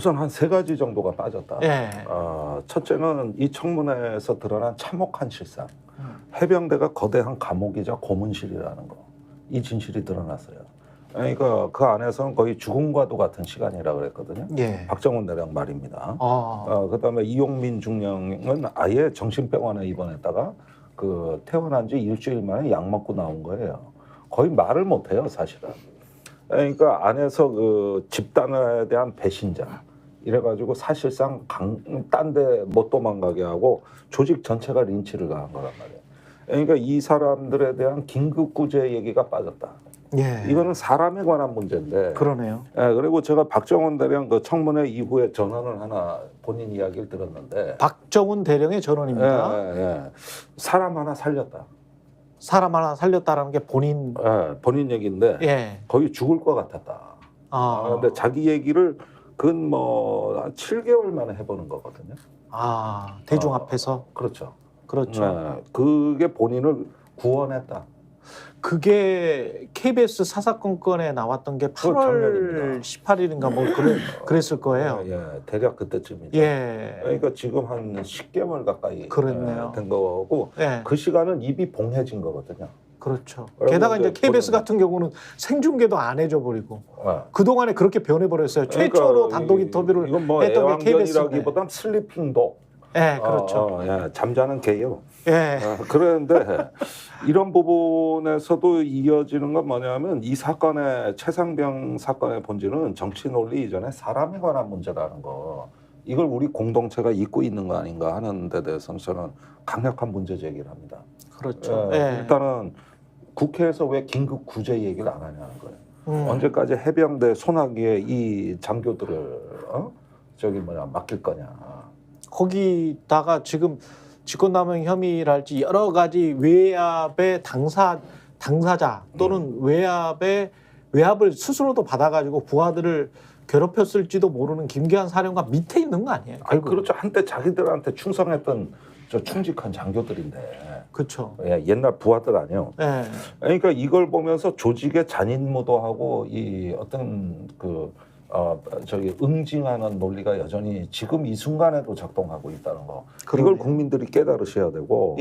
우선 한 세 가지 정도가 빠졌다. 예. 첫째는 이 청문회에서 드러난 참혹한 실상. 해병대가 거대한 감옥이자 고문실이라는 거. 이 진실이 드러났어요. 그러니까 그 안에서는 거의 죽음과도 같은 시간이라고 그랬거든요. 예. 박정훈 대령 말입니다. 아. 그다음에 이용민 중령은 아예 정신병원에 입원했다가 그 퇴원한 지 일주일 만에 약 먹고 나온 거예요. 거의 말을 못해요, 사실은. 그러니까 안에서 그 집단에 대한 배신자 이래가지고 사실상 딴 데 못 도망가게 하고 조직 전체가 린치를 가한 거란 말이에요. 그러니까 이 사람들에 대한 긴급 구제 얘기가 빠졌다. 예. 이거는 사람에 관한 문제인데. 그러네요. 그리고 제가 박정훈 대령 그 청문회 이후에 전언을 하나 본인 이야기를 들었는데. 박정훈 대령의 전언입니다. 사람 하나 살렸다. 사람 하나 살렸다라는 게 본인. 본인 얘기인데. 예. 거의 죽을 것 같았다. 근데 자기 얘기를 근 뭐 7개월 만에 해보는 거거든요. 대중 앞에서. 그렇죠. 그렇죠. 그게 본인을 구원했다. 그게 KBS 사사건건에 나왔던 게 8월 18일인가 뭐 그랬을 거예요. 대략 그때쯤이죠. 그러니까 지금 한 10개월 가까이 그랬네요. 된 거고 그 시간은 입이 봉해진 거거든요. 그렇죠. 게다가 이제 KBS 같은 경우는 생중계도 안 해줘 버리고 그동안에 그렇게 변해버렸어요. 그러니까 최초로 단독 인터뷰를 이건 뭐 했던 게 애완견이라기보단 슬리핑도. 그렇죠. 잠자는 개요. 그런데 이런 부분에서도 이어지는 건 뭐냐면 이 사건의 최상병 사건의 본질은 정치 논리 이전에 사람에 관한 문제라는 거. 이걸 우리 공동체가 잊고 있는 거 아닌가 하는 데 대해서는 저는 강력한 문제 제기를 합니다. 그렇죠. 일단은 국회에서 왜 긴급 구제 얘기를 안 하냐는 거예요. 언제까지 해병대 소나기에 이 장교들을 맡길 거냐. 거기다가 지금 직권남용 혐의랄지 여러 가지 외압의 당사자 또는 외압을 스스로도 받아가지고 부하들을 괴롭혔을지도 모르는 김기한 사령관 밑에 있는 거 아니에요? 그렇죠. 한때 자기들한테 충성했던 저 충직한 장교들인데. 그렇죠. 옛날 부하들 아니에요. 그러니까 이걸 보면서 조직의 잔인무도하고 이 어떤 응징하는 논리가 여전히 지금 이 순간에도 작동하고 있다는 거. 이걸 국민들이 깨달으셔야 되고.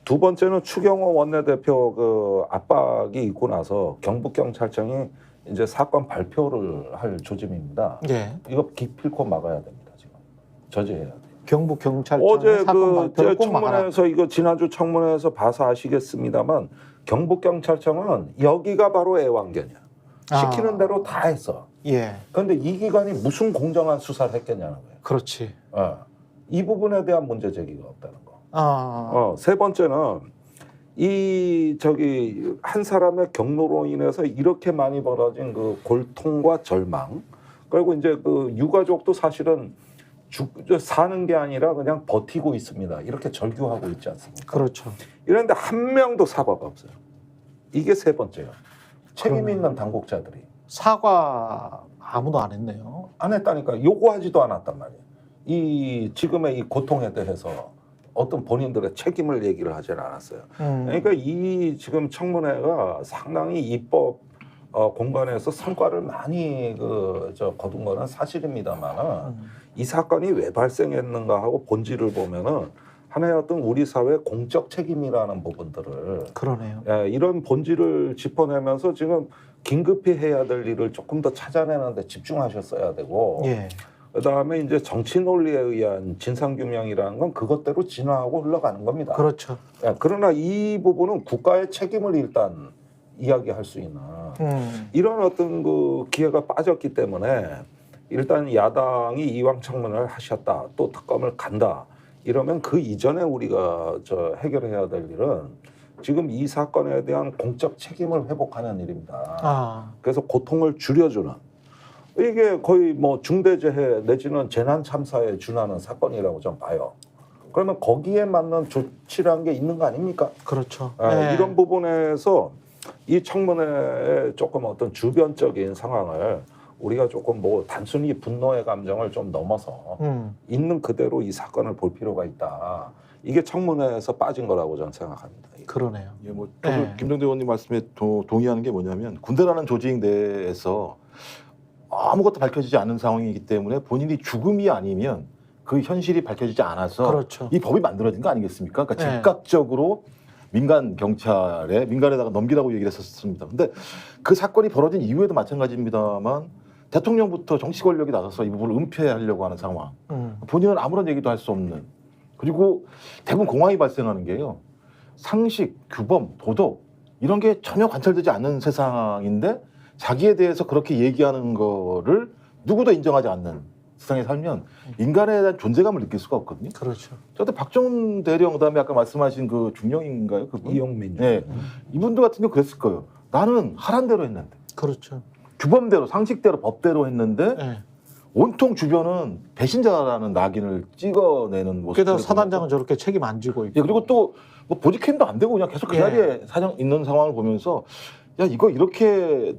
두 번째는 추경호 원내대표 그 압박이 있고 나서 경북경찰청이 이제 사건 발표를 할 조짐입니다. 이거 기필코 막아야 됩니다. 지금 저지해야 돼요. 경북경찰청 어제 사건 발표를 꼭 청문회에서 이거 지난주 청문회에서 봐서 아시겠습니다만 경북경찰청은 여기가 바로 애완견이야. 시키는 대로 다 했어. 그런데 이 기관이 무슨 공정한 수사를 했겠냐는 거예요. 그렇지. 이 부분에 대한 문제 제기가 없다는 거. 세 번째는 한 사람의 경로로 인해서 이렇게 많이 벌어진 그 골통과 절망, 그리고 이제 그 유가족도 사실은 사는 게 아니라 그냥 버티고 있습니다. 이렇게 절규하고 있지 않습니까? 그렇죠. 이런데 한 명도 사과가 없어요. 이게 세 번째예요. 책임 있는 당국자들이. 사과 아무도 안 했네요. 안 했다니까. 요구하지도 않았단 말이에요. 이 지금의 이 고통에 대해서 어떤 본인들의 책임을 얘기를 하지는 않았어요. 그러니까 이 지금 청문회가 상당히 입법 공간에서 성과를 많이 거둔 거는 사실입니다만 이 사건이 왜 발생했는가 하고 본질을 보면은 하나의 어떤 우리 사회 공적 책임이라는 부분들을 그러네요. 이런 본질을 짚어내면서 지금 긴급히 해야 될 일을 조금 더 찾아내는 데 집중하셨어야 되고 그다음에 이제 정치 논리에 의한 진상규명이라는 건 그것대로 진화하고 흘러가는 겁니다. 그렇죠. 그러나 이 부분은 국가의 책임을 일단 이야기할 수 있는 이런 어떤 그 기회가 빠졌기 때문에 일단 야당이 이왕 청문회를 하셨다 또 특검을 간다 이러면 그 이전에 우리가 해결해야 될 일은 지금 이 사건에 대한 공적 책임을 회복하는 일입니다. 그래서 고통을 줄여주는 이게 거의 뭐 중대재해 내지는 재난참사에 준하는 사건이라고 좀 봐요. 그러면 거기에 맞는 조치라는 게 있는 거 아닙니까? 그렇죠. 이런 부분에서 이 청문회의 조금 어떤 주변적인 상황을 우리가 조금 뭐 단순히 분노의 감정을 좀 넘어서 있는 그대로 이 사건을 볼 필요가 있다. 이게 청문회에서 빠진 거라고 저는 생각합니다. 그러네요. 저도 김정대 의원님 말씀에 동의하는 게 뭐냐면 군대라는 조직 내에서 아무것도 밝혀지지 않은 상황이기 때문에 본인이 죽음이 아니면 그 현실이 밝혀지지 않아서 그렇죠. 이 법이 만들어진 거 아니겠습니까? 그러니까 네. 즉각적으로 민간 경찰에 민간에다가 넘기라고 얘기를 했었습니다. 근데 그 사건이 벌어진 이후에도 마찬가지입니다만 대통령부터 정치 권력이 나서서 이 부분을 은폐하려고 하는 상황. 본인은 아무런 얘기도 할 수 없는. 그리고 대부분 공황이 발생하는 게요. 상식, 규범, 도덕 이런 게 전혀 관찰되지 않는 세상인데 자기에 대해서 그렇게 얘기하는 거를 누구도 인정하지 않는 세상에 살면 인간에 대한 존재감을 느낄 수가 없거든요. 그렇죠. 저도 박정훈 대령 그다음에 아까 말씀하신 그 중령인가요? 그분? 이용민. 네. 이분들 같은 경우 그랬을 거예요. 나는 하란 대로 했는데 그렇죠. 규범대로 상식대로 법대로 했는데 네. 온통 주변은 배신자라는 낙인을 찍어내는 모습. 게다가 사단장은 저렇게 책임 안 지고 있고. 예, 그리고 또 뭐 보직캠도 안 되고 그냥 계속 그 예. 자리에 사장 있는 상황을 보면서 야 이거 이렇게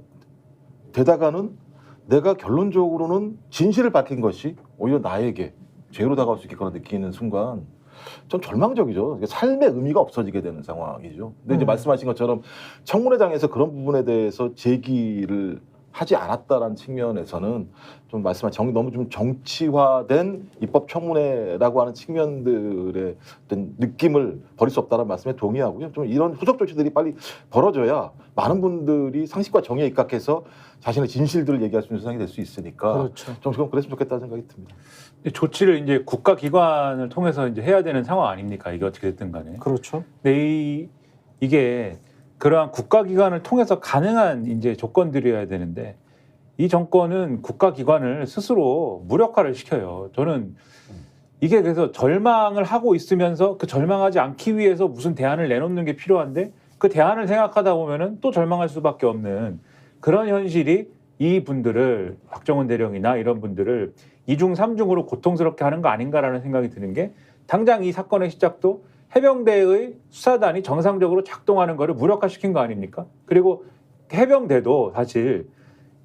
되다가는 내가 결론적으로는 진실을 밝힌 것이 오히려 나에게 죄로 다가올 수 있겠구나 느끼는 순간 좀 절망적이죠. 삶의 의미가 없어지게 되는 상황이죠. 근데 이제 말씀하신 것처럼 청문회장에서 그런 부분에 대해서 제기를 하지 않았다라는 측면에서는 좀 말씀하신 너무 좀 정치화된 입법 청문회라고 하는 측면들의 어떤 느낌을 버릴 수 없다는 말씀에 동의하고요. 좀 이런 후속 조치들이 빨리 벌어져야 많은 분들이 상식과 정의에 입각해서 자신의 진실들을 얘기할 수 있는 세상이 될 수 있으니까 그렇죠. 좀 그랬으면 좋겠다는 생각이 듭니다. 조치를 이제 국가기관을 통해서 이제 해야 되는 상황 아닙니까? 이게 어떻게 됐든 간에. 그렇죠. 근데 이게 그러한 국가기관을 통해서 가능한 이제 조건들이어야 되는데 이 정권은 국가기관을 스스로 무력화를 시켜요. 저는 이게 그래서 절망을 하고 있으면서 그 절망하지 않기 위해서 무슨 대안을 내놓는 게 필요한데 그 대안을 생각하다 보면은 또 절망할 수밖에 없는 그런 현실이 이 분들을 박정훈 대령이나 이런 분들을 이중 삼중으로 고통스럽게 하는 거 아닌가라는 생각이 드는 게 당장 이 사건의 시작도 해병대의 수사단이 정상적으로 작동하는 거를 무력화시킨 거 아닙니까? 그리고 해병대도 사실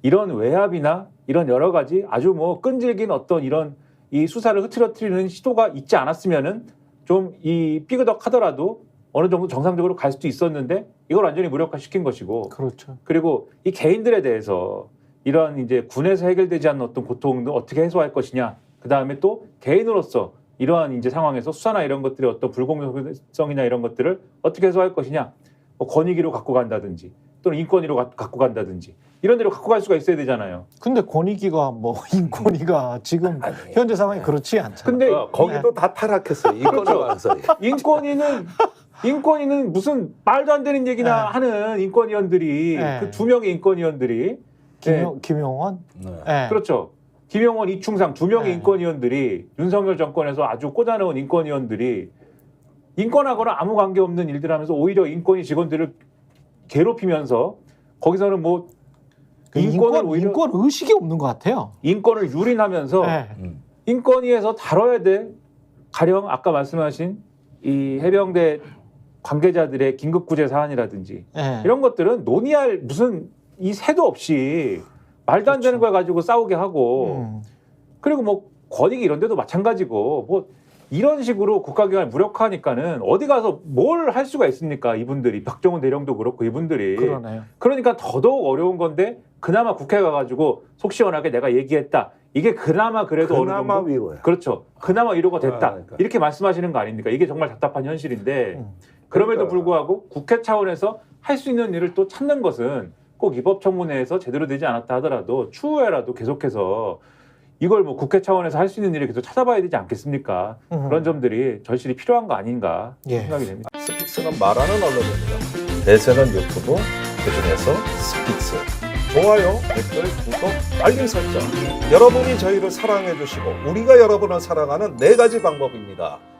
이런 외압이나 이런 여러 가지 아주 뭐 끈질긴 어떤 이런 이 수사를 흐트러뜨리는 시도가 있지 않았으면은 좀 이 삐그덕하더라도 어느 정도 정상적으로 갈 수도 있었는데 이걸 완전히 무력화시킨 것이고 그렇죠. 그리고 이 개인들에 대해서 이런 이제 군에서 해결되지 않는 어떤 고통도 어떻게 해소할 것이냐 그 다음에 또 개인으로서 이러한 이제 상황에서 수사나 이런 것들의 어떤 불공정성이나 이런 것들을 어떻게 해소할 것이냐 뭐 권익위로 갖고 간다든지 또는 인권위로 갖고 간다든지 이런 데로 갖고 갈 수가 있어야 되잖아요. 근데 권익위가 뭐 인권위가 지금 현재 상황이 그렇지 않잖아요. 근데 거기도 다 타락했어요. 이거는 완전히. 인권위는 무슨 말도 안 되는 얘기나 하는 인권위원들이 네. 그 두 명의 인권위원들이 김용원? 네. 네. 그렇죠. 김용원, 이충상 두 명의 네. 인권위원들이 윤석열 정권에서 아주 꽂아놓은 인권위원들이 인권하고는 아무 관계없는 일들 하면서 오히려 인권위 직원들을 괴롭히면서 거기서는 뭐 인권을 오히려 인권 의식이 없는 것 같아요. 인권을 유린하면서 네. 인권위에서 다뤄야 될 가령 아까 말씀하신 이 해병대 관계자들의 긴급구제 사안이라든지 네. 이런 것들은 논의할 무슨 이 새도 없이 말도 안 되는 걸 가지고 싸우게 하고 그리고 뭐 권익위 이런 데도 마찬가지고 뭐 이런 식으로 국가기관을 무력화하니까는 어디 가서 뭘 할 수가 있습니까? 이분들이 박정훈 대령도 그렇고 이분들이 그러네요. 그러니까 더더욱 어려운 건데 그나마 국회 가가지고 속 시원하게 내가 얘기했다. 이게 그나마 그래도 그나마 어느 정도 위로야. 그렇죠. 그나마 위로가 됐다. 그러니까. 이렇게 말씀하시는 거 아닙니까? 이게 정말 답답한 현실인데 그럼에도 그러니까. 불구하고 국회 차원에서 할 수 있는 일을 또 찾는 것은 꼭 입법청문회에서 제대로 되지 않았다 하더라도 추후에라도 계속해서 이걸 뭐 국회 차원에서 할 수 있는 일을 계속 찾아봐야 되지 않겠습니까? 그런 점들이 절실히 필요한 거 아닌가 예. 생각이 됩니다. 스픽스는 말하는 언론입니다. 대세는 유튜브, 그중에서 스픽스. 좋아요, 댓글, 구독, 알림 설정. 여러분이 저희를 사랑해 주시고 우리가 여러분을 사랑하는 4가지 방법입니다.